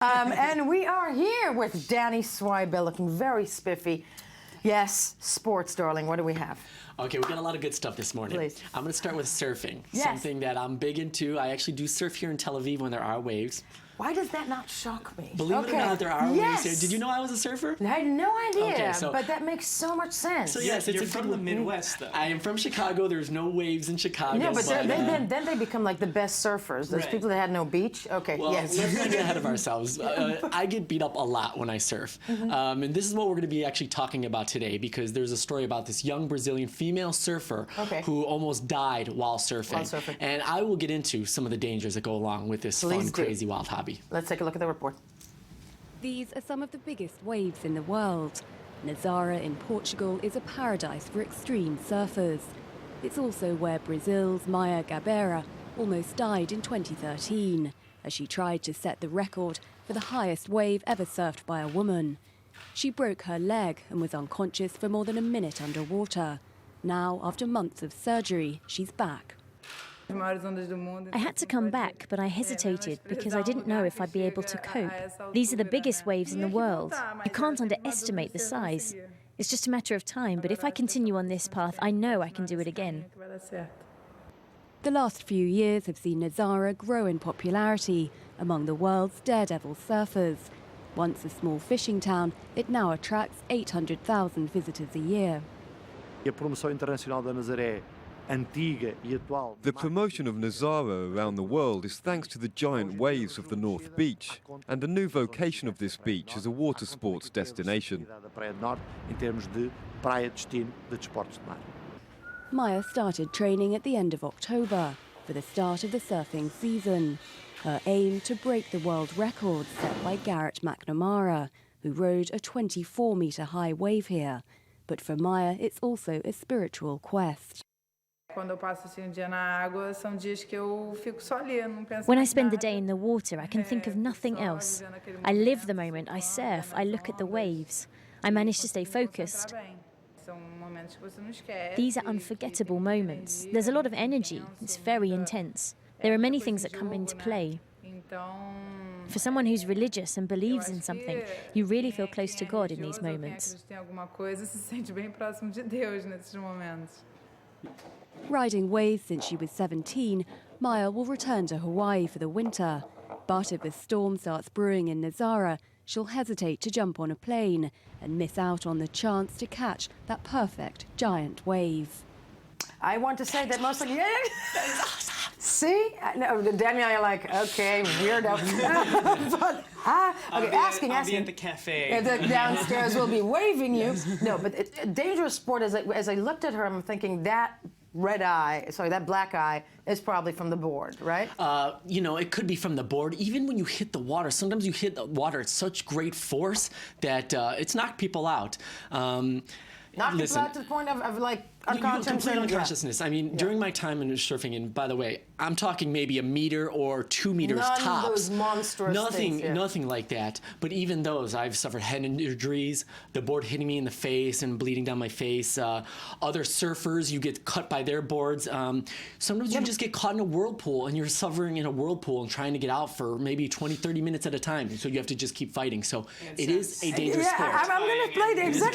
And we are here with Danny Swibel, looking very spiffy. Yes, sports, darling. What do we have? Okay, we got a lot of good stuff this morning. Please. I'm going to start with surfing, Yes. something that I'm big into. I actually do surf here in Tel Aviv when there are waves. Why does that not shock me? Believe it or not, there are Yes. waves here. Did you know I was a surfer? I had no idea, Okay, so- but that makes so much sense. So yes, it's You're a from good the one. Midwest, though. I am from Chicago. There's no waves in Chicago. No, but but then they become like the best surfers. Those Right. people that had no beach. Okay, well, yes. let's not get ahead of ourselves. I get beat up a lot when I surf. And this is what we're going to be actually talking about today, because there's a story about this young Brazilian female surfer who almost died while surfing. And I will get into some of the dangers that go along with this Please fun, do. crazy, wild hobby. Let's take a look at the report. These are some of the biggest waves in the world. Nazaré in Portugal is a paradise for extreme surfers. It's also where Brazil's Maya Gabeira almost died in 2013 as she tried to set the record for the highest wave ever surfed by a woman. She broke her leg and was unconscious for more than a minute underwater. Now, after months of surgery, she's back. I had to come back, but I hesitated because I didn't know if I'd be able to cope. These are the biggest waves in the world. You can't underestimate the size. It's just a matter of time, but if I continue on this path, I know I can do it again. The last few years have seen Nazaré grow in popularity among the world's daredevil surfers. Once a small fishing town, it now attracts 800,000 visitors a year. The promotion of Nazaré around the world is thanks to the giant waves of the North Beach and the new vocation of this beach as a water sports destination. Maya started training at the end of October for the start of the surfing season. Her aim to break the world record set by Garrett McNamara, who rode a 24-metre high wave here. But for Maya, it's also a spiritual quest. When I spend the day in the water, I can think of nothing else. I live the moment, I surf, I look at the waves. I manage to stay focused. These are unforgettable moments. There's a lot of energy. It's very intense. There are many things that come into play. For someone who's religious and believes in something, you really feel close to God in these moments. Riding waves since she was 17, Maya will return to Hawaii for the winter. But if a storm starts brewing in Nazaré, she'll hesitate to jump on a plane and miss out on the chance to catch that perfect giant wave. I want to say that most of you... See? No, Daniel, you're like, okay, weirdo. But, asking. I'll be at the cafe. Yeah, downstairs will be waving you. No, but a dangerous sport. As I looked at her, I'm thinking that that black eye is probably from the board, right? You know, it could be from the board. Even when you hit the water, sometimes you hit the water at such great force that it's knocked people out. Knocked people out to the point of like unconsciousness. Complete unconsciousness. I mean, during my time in surfing, and by the way, I'm talking maybe 1 meter or 2 meters tops. None of those monstrous things. Nothing like that. But even those, I've suffered head injuries, the board hitting me in the face and bleeding down my face. Other surfers, you get cut by their boards. Sometimes you just get caught in a whirlpool and you're suffering in a whirlpool and trying to get out for maybe 20, 30 minutes at a time. So you have to just keep fighting. So it is a dangerous sport. I'm going to play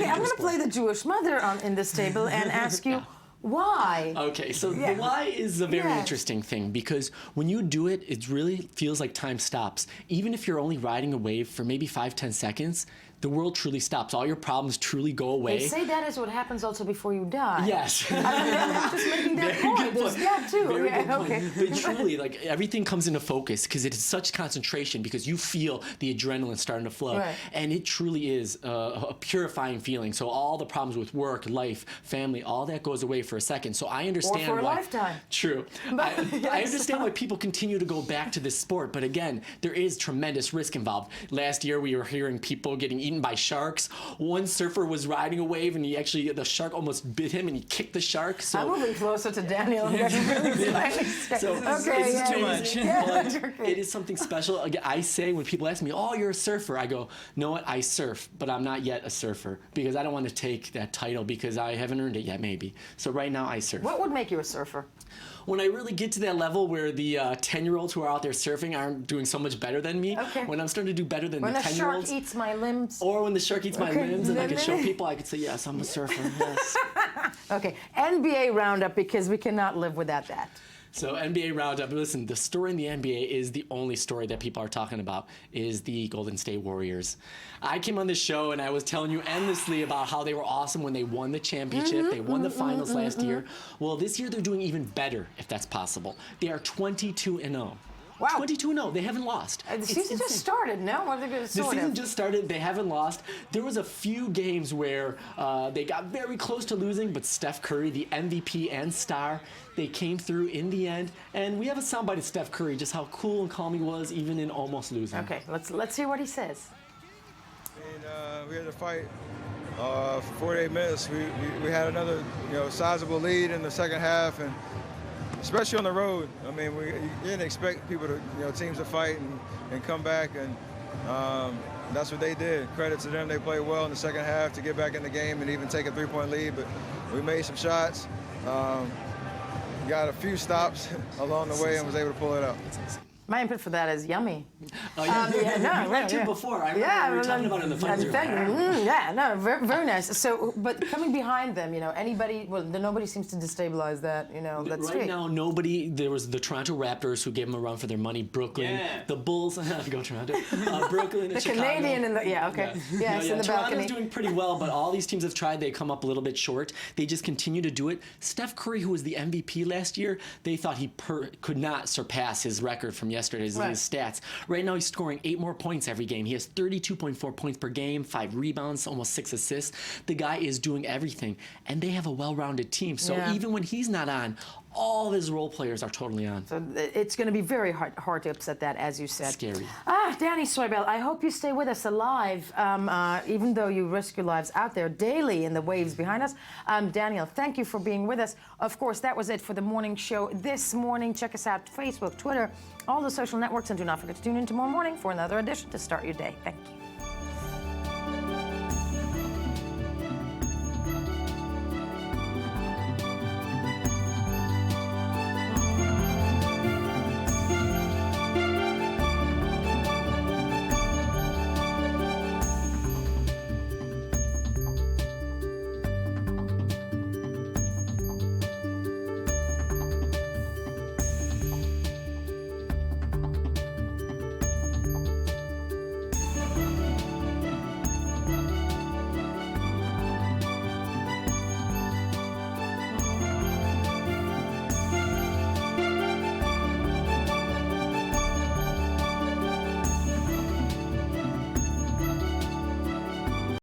I'm going to play the Jewish mother in this table and ask you, why? Okay, so the why is a very interesting thing, because when you do it, it really feels like time stops. Even if you're only riding a wave for maybe 5-10 seconds, the world truly stops. All your problems truly go away. They say that is what happens also before you die. Yes. I'm just making that point. There's that too. Very good point. But truly, like, everything comes into focus because it is such concentration, because you feel the adrenaline starting to flow. Right. And it truly is a purifying feeling. So all the problems with work, life, family, all that goes away for a second. So I understand or for a lifetime. True. I understand why people continue to go back to this sport. But again, there is tremendous risk involved. Last year, we were hearing people getting eaten by sharks. One surfer was riding a wave, and the shark almost bit him, and he kicked the shark. So I'm moving closer to Daniel. I'm getting really scared. So Okay, it's too yeah. much. Yeah. But it is something special. Again, I say when people ask me, "Oh, you're a surfer," I go, "No, what? I surf, but I'm not yet a surfer because I don't want to take that title because I haven't earned it yet, maybe." So right now, I surf. What would make you a surfer? When I really get to that level where the 10-year-olds who are out there surfing aren't doing so much better than me, Okay. when I'm starting to do better than When the a 10-year-olds, shark eats my limbs. or when the shark eats my Okay. limbs and I can show people, I could say, yes, I'm a surfer, yes. Okay, NBA roundup because we cannot live without that. So NBA roundup, listen, the story in the NBA is the only story that people are talking about is the Golden State Warriors. I came on this show and I was telling you endlessly about how they were awesome when they won the championship. They won the finals last year. Well, this year they're doing even better, if that's possible. They are 22-0. Wow. 22-0. They haven't lost. The It's season just insane. started, no? Or they The season just started. They haven't lost. There was a few games where they got very close to losing, but Steph Curry, the MVP and star, they came through in the end. And we have a soundbite of Steph Curry, just how cool and calm he was, even in almost losing. Okay, let's hear what he says. We had to fight for 48 minutes. We had another sizable lead in the second half, and especially on the road. I mean, you didn't expect people to teams to fight and come back, and that's what they did. Credit to them, they played well in the second half to get back in the game and even take a 3-point lead. But we made some shots, got a few stops along the way, and was able to pull it out. My input for that is yummy. Oh, yeah. Yeah, You went to before. I remember we were talking about it in the funds room. Yeah, no, very nice. So, but coming behind them, nobody seems to destabilize that, that's Right sweet. now, nobody. There was the Toronto Raptors who gave them a run for their money. Brooklyn, the Bulls. Go Toronto. Brooklyn and The Chicago. Canadian in the, okay. Yes, in the Toronto's balcony. doing pretty well, but all these teams have tried. They come up a little bit short. They just continue to do it. Steph Curry, who was the MVP last year, they thought he could not surpass his record from yesterday's Right. his stats. Right now, he's scoring 8 more points every game. He has 32.4 points per game, 5 rebounds, almost 6 assists. The guy is doing everything, and they have a well-rounded team. So Yeah. even when he's not on, all of his role players are totally on. So it's going to be very hard to upset that, as you said. Scary. Danny Soibel, I hope you stay with us alive, even though you risk your lives out there daily in the waves behind us. Daniel, thank you for being with us. Of course, that was it for the morning show this morning. Check us out, Facebook, Twitter, all the social networks, and do not forget to tune in tomorrow morning for another edition to start your day. Thank you.